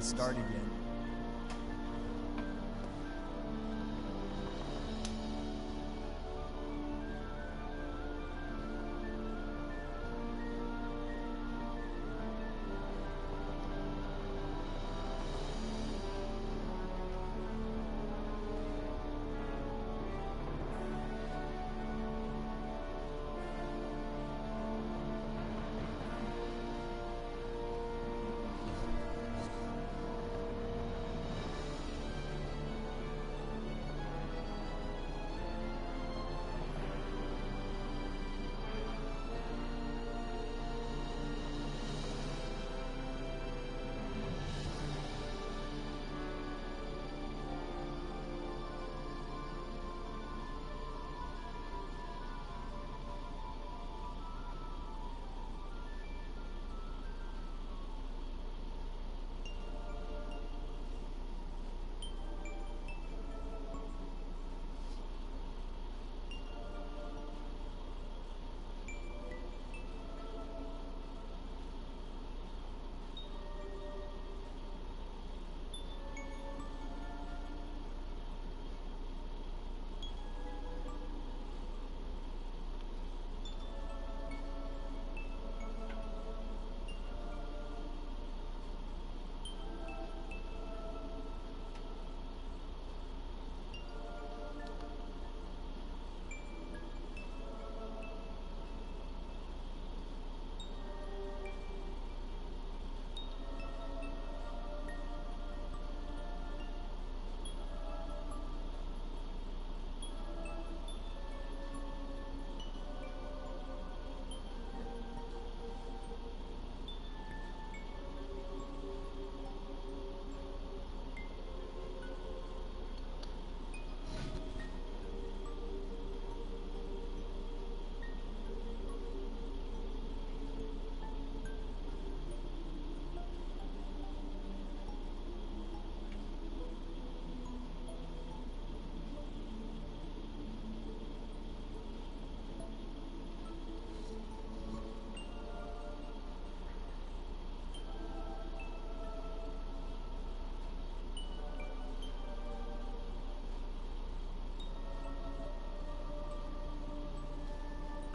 hasn't started yet.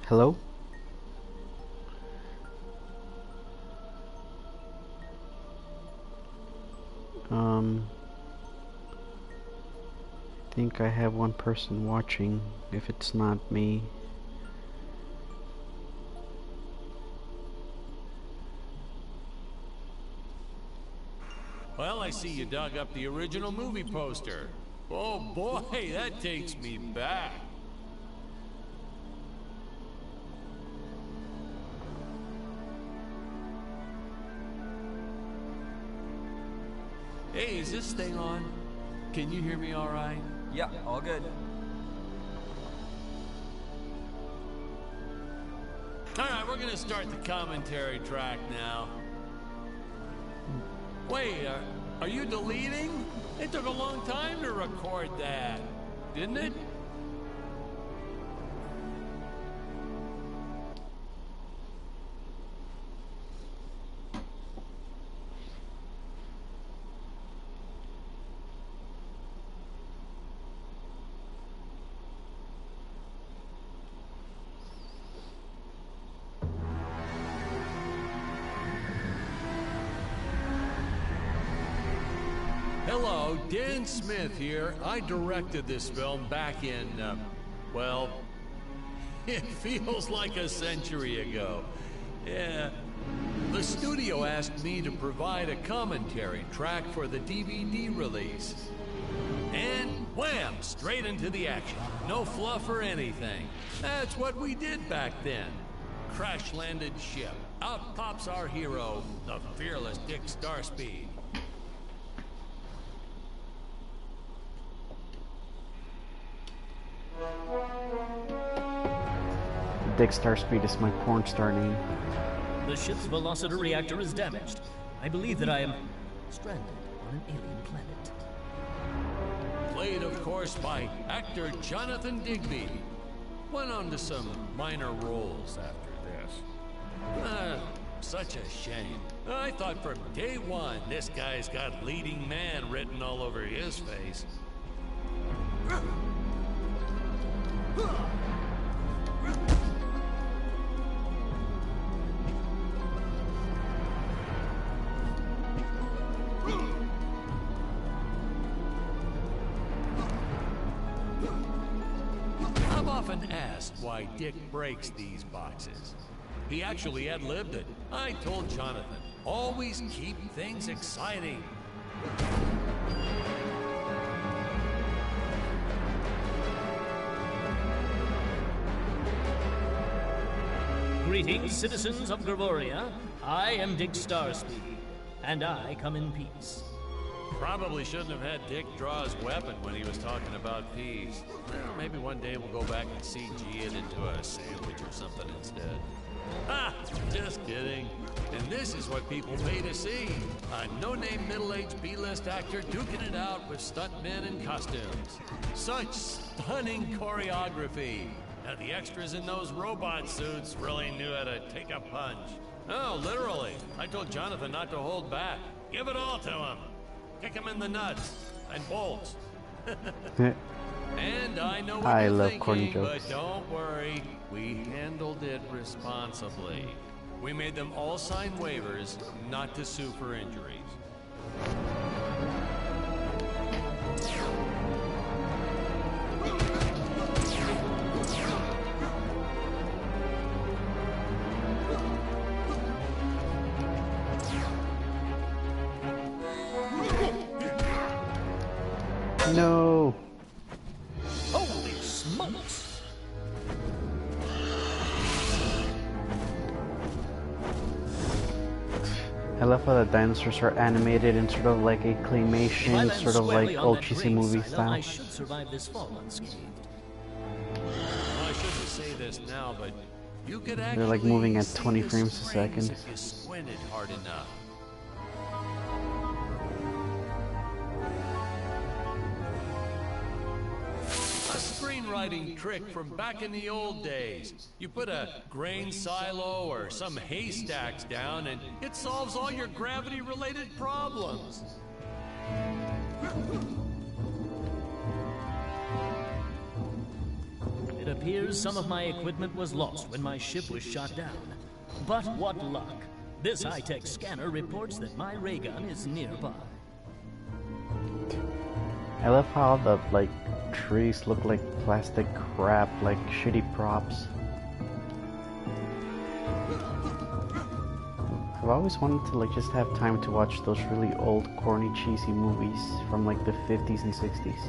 Hello? I think I have one person watching, if it's not me. Well, I see you dug up the original movie poster. Oh boy, that takes me back. Hey, is this thing on? Can you hear me all right? Yeah, all good. All right, we're gonna start the commentary track now. Wait, are you deleting? It took a long time to record that, didn't it? Hello, Dan Smith here. I directed this film back in, well, it feels like a century ago. Yeah. The studio asked me to provide a commentary track for the DVD release. And wham! Straight into the action. No fluff or anything. That's what we did back then. Crash-landed ship. Out pops our hero, the fearless Dick Starspeed. Dick Starspeed is my porn star name. The ship's velocity reactor is damaged. I believe that I am stranded on an alien planet. Played, of course, by actor Jonathan Digby. Went on to some minor roles after this. Such a shame. I thought from day one this guy's got leading man written all over his face. I'm often asked why Dick breaks these boxes. He actually ad-libbed it. I told Jonathan, always keep things exciting. Greetings, citizens of Gravoria. I am Dick Starspeed, and I come in peace. Probably shouldn't have had Dick draw his weapon when he was talking about peas. Well, maybe one day we'll go back and CG it into a sandwich or something instead. Ah, just kidding. And this is what people pay to see. A no-name middle-aged B-list actor duking it out with stuntmen in costumes. Such stunning choreography. Now the extras in those robot suits really knew how to take a punch. Oh, literally. I told Jonathan not to hold back. Give it all to him. Kick him in the nuts and bolts. And I know what you're love thinking, corny jokes. but don't worry, we handled it responsibly. We made them all sign waivers not to sue for injuries. No. Holy smokes! I love how the dinosaurs are animated in sort of like a If I claymation, land sort of squarely like on old that cheesy grain movie silo, style. I should survive this fall unscathed. Well, I shouldn't say this now, but you could actually They're like moving at see 20 the frames a springs second. if you squinted hard enough. A screenwriting trick from back in the old days. You put a grain silo or some haystacks down and it solves all your gravity-related problems. It appears some of my equipment was lost when my ship was shot down. But what luck! This high-tech scanner reports that my ray gun is nearby. I love how the like trees look like plastic crap, like shitty props. I've always wanted to like just have time to watch those really old, corny, cheesy movies from like the 50s and 60s.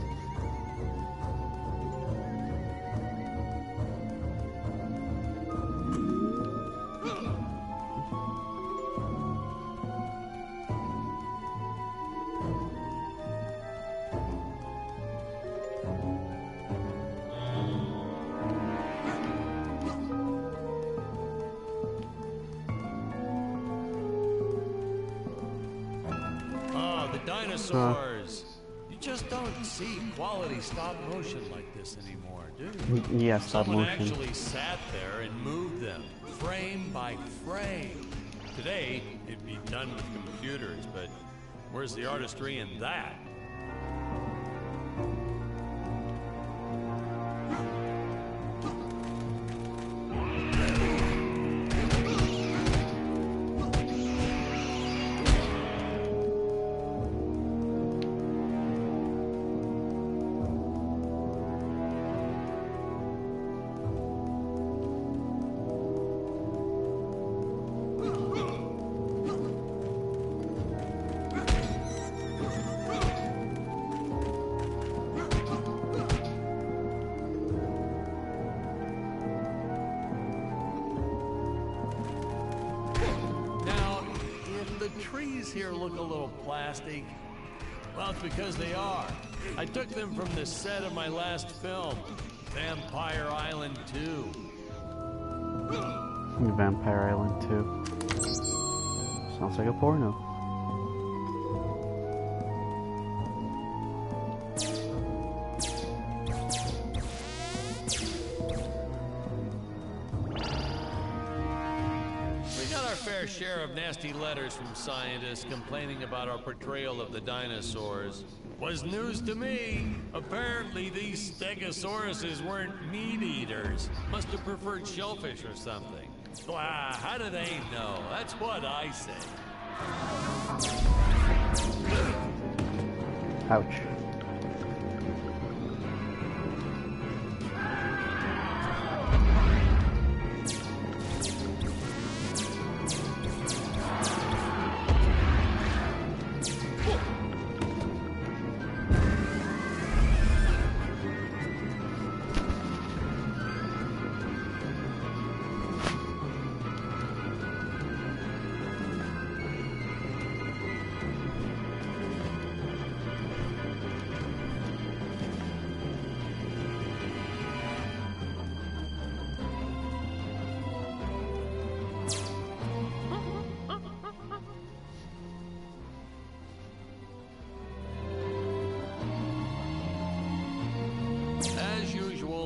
Oh, the dinosaurs. You just don't see quality stop motion like this anymore, do you? Yeah, stop Someone motion. actually sat there and moved them, frame by frame. Today, it'd be done with computers, but where's the artistry in that? The trees here look a little plastic. Well, it's because they are. I took them from the set of my last film, Vampire Island 2. Vampire Island 2. Sounds like a porno. share of nasty letters from scientists complaining about our portrayal of the dinosaurs was news to me. Apparently, these stegosauruses weren't meat eaters. Must have preferred shellfish or something. Wow, how do they know? That's what I say. Ouch.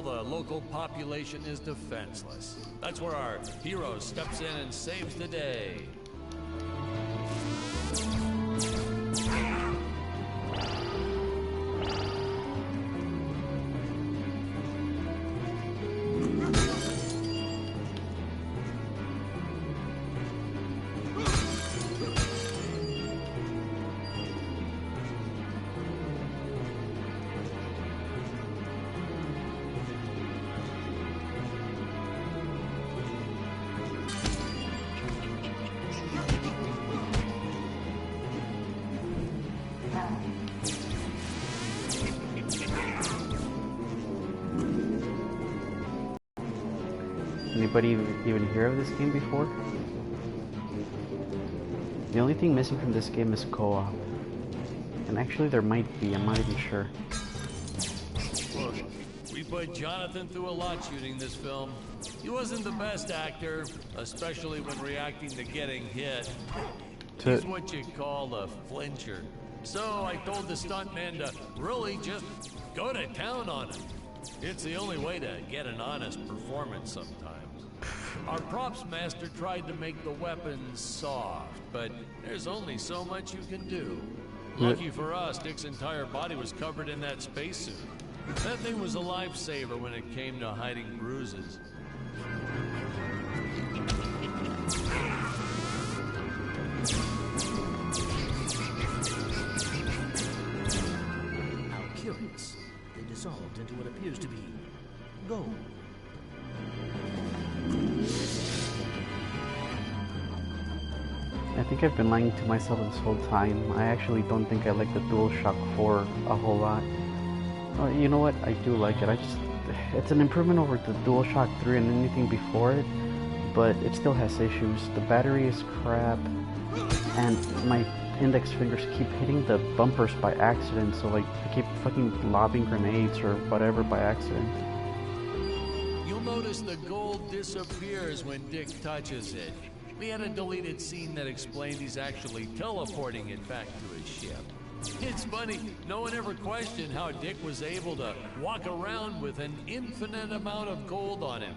The local population is defenseless. That's where our hero steps in and saves the day. Anybody even hear of this game before? The only thing missing from this game is co-op. And actually there might be, I'm not even sure. Look, we put Jonathan through a lot shooting this film. He wasn't the best actor, especially when reacting to getting hit. He's what you call a flincher. So I told the stuntman to really just go to town on him. It's the only way to get an honest performance sometimes. Our props master tried to make the weapons soft, but there's only so much you can do. Lucky for us, Dick's entire body was covered in that spacesuit. That thing was a lifesaver when it came to hiding bruises. How curious. They dissolved into what appears to be gold. I think I've been lying to myself this whole time. I actually don't think I like the DualShock 4 a whole lot. You know what? I do like it. It's an improvement over the DualShock 3 and anything before it, but it still has issues. The battery is crap, and my index fingers keep hitting the bumpers by accident, so like I keep fucking lobbing grenades or whatever by accident. You'll notice the gold disappears when Dick touches it. We had a deleted scene that explained he's actually teleporting it back to his ship. It's funny, no one ever questioned how Dick was able to walk around with an infinite amount of gold on him.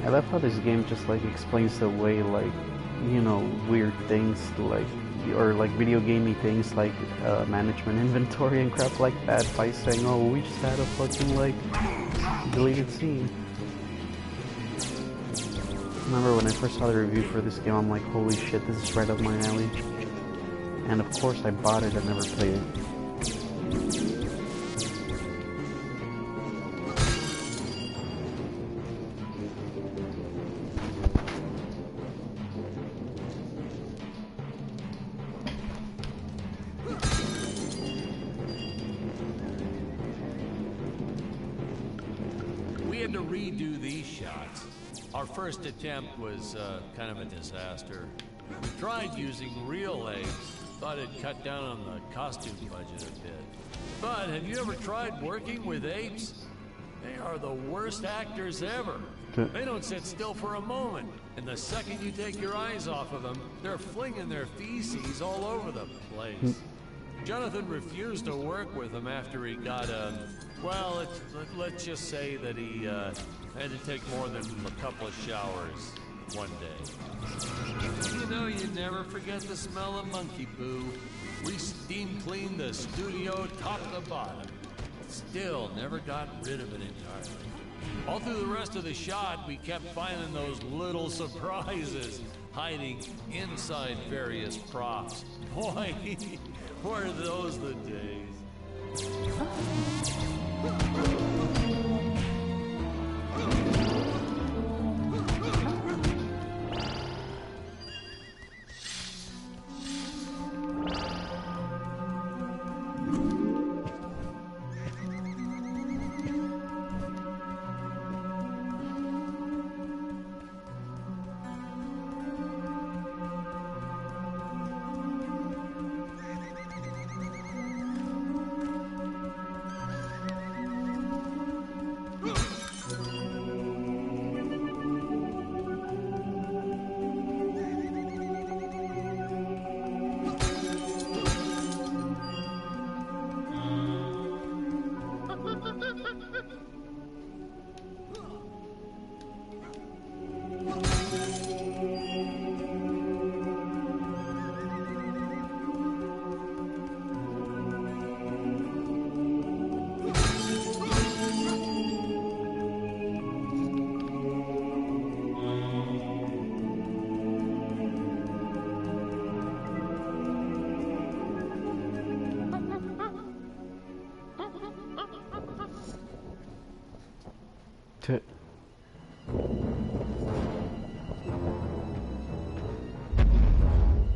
I love how this game just like explains the way, like, you know, weird things like, or like video gamey things like management inventory and crap like that by saying, oh, we just had a fucking like deleted scene. I remember when I first saw the review for this game, I'm like, holy shit, this is right up my alley. And of course I bought it and never played it. We had to redo these shots. Our first attempt was kind of a disaster. We tried using real apes, thought it'd cut down on the costume budget a bit. But have you ever tried working with apes? They are the worst actors ever. They don't sit still for a moment, and the second you take your eyes off of them, they're flinging their feces all over the place. Jonathan refused to work with him after he got let's just say that he had to take more than a couple of showers. one day. You know, you never forget the smell of monkey poo. We steam cleaned the studio top to bottom. Still never got rid of it entirely. All through the rest of the shot, we kept finding those little surprises hiding inside various props. Boy, were those the days.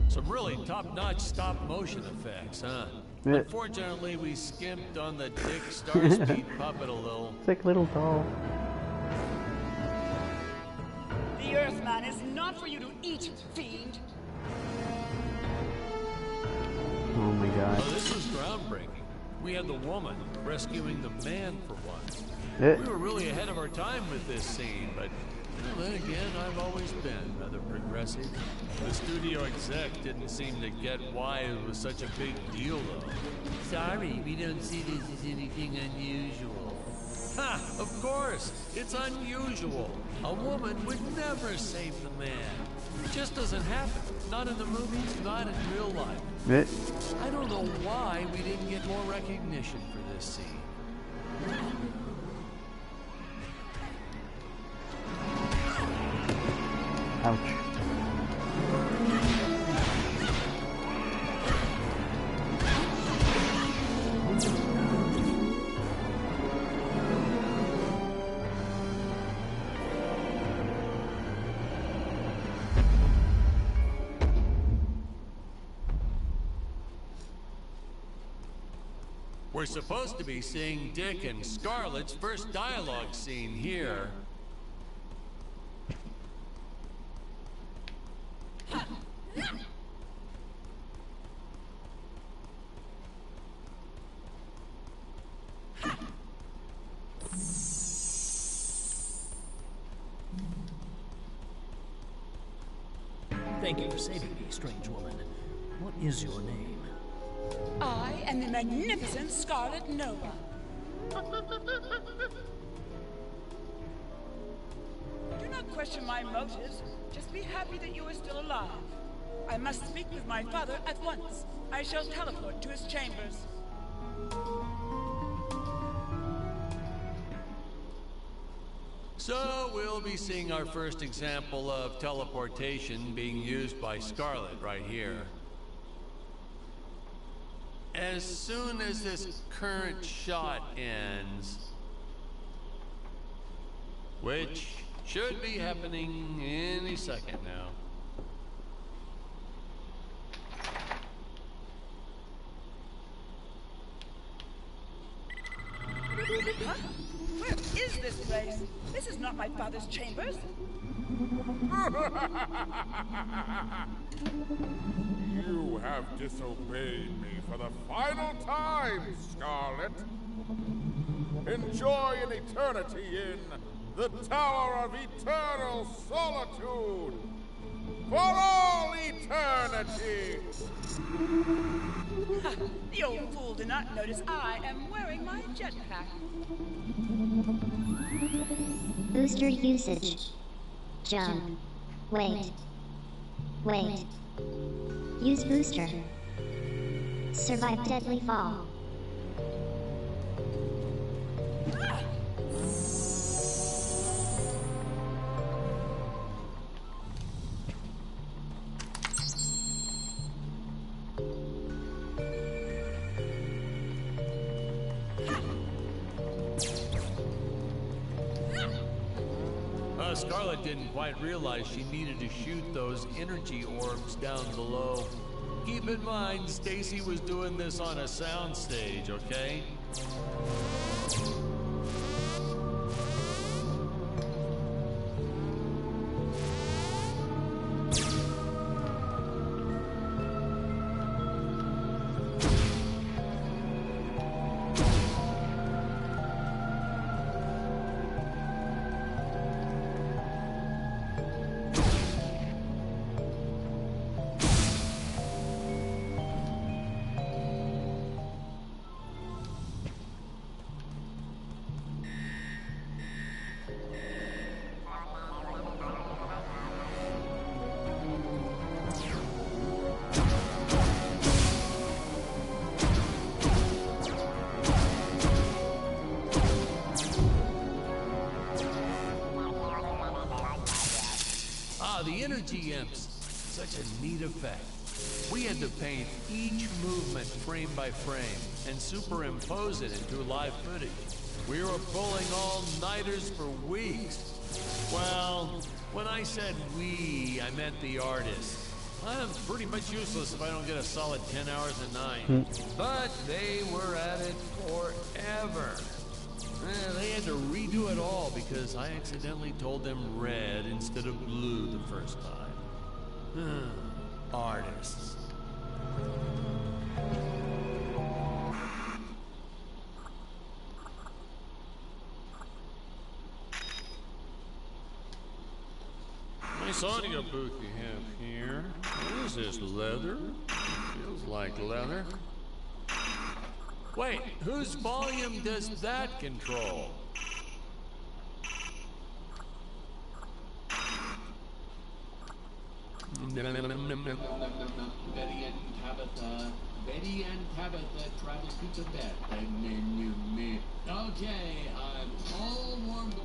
Some really top-notch stop-motion effects, huh? Yeah. Unfortunately, we skimped on the Dick Starspeed puppet a little. Sick little doll. The Earthman is not for you to eat, fiend. Oh my god. Oh, this was groundbreaking. We had the woman rescuing the man for once. Yeah. We were really ahead of our time with this scene, but then again, I've always been rather progressive. The studio exec didn't seem to get why it was such a big deal, though. Sorry, we don't see this as anything unusual. Ha! Of course! It's unusual! A woman would never save the man. It just doesn't happen. Not in the movies, not in real life. Yeah. I don't know why we didn't get more recognition for this scene. Ouch. We're supposed to be seeing Dick and Scarlett's first dialogue scene here. Thank you for saving me, strange woman. What is your name? I am the magnificent Scarlet Nova. Do not question my motives. Just be happy that you are still alive. I must speak with my father at once. I shall teleport to his chambers. So we'll be seeing our first example of teleportation being used by Scarlet right here. As soon as this current shot ends, which should be happening any second now. Huh? Where is this place? This is not my father's chambers. You have disobeyed me for the final time, Scarlet. Enjoy an eternity in the Tower of Eternal Solitude for all eternity. The old fool did not notice I am wearing my jetpack. Booster usage. Jump. Wait. Wait. Use booster. Survive deadly fall. Scarlet didn't quite realize she needed to shoot those energy orbs down below. Keep in mind, Stacy was doing this on a soundstage, okay? The energy imps. Such a neat effect. We had to paint each movement frame by frame and superimpose it into live footage. We were pulling all-nighters for weeks. Well, when I said we, I meant the artists. I'm pretty much useless if I don't get a solid 10 hours a night. But they were at it forever. They had to redo it all because I accidentally told them red instead of blue the first time. Artists. Nice audio booth you have here. What is this, leather? Feels like leather. Wait, whose volume does that control? Betty and Tabitha travel to Tibet. Okay, I'm all warmed up.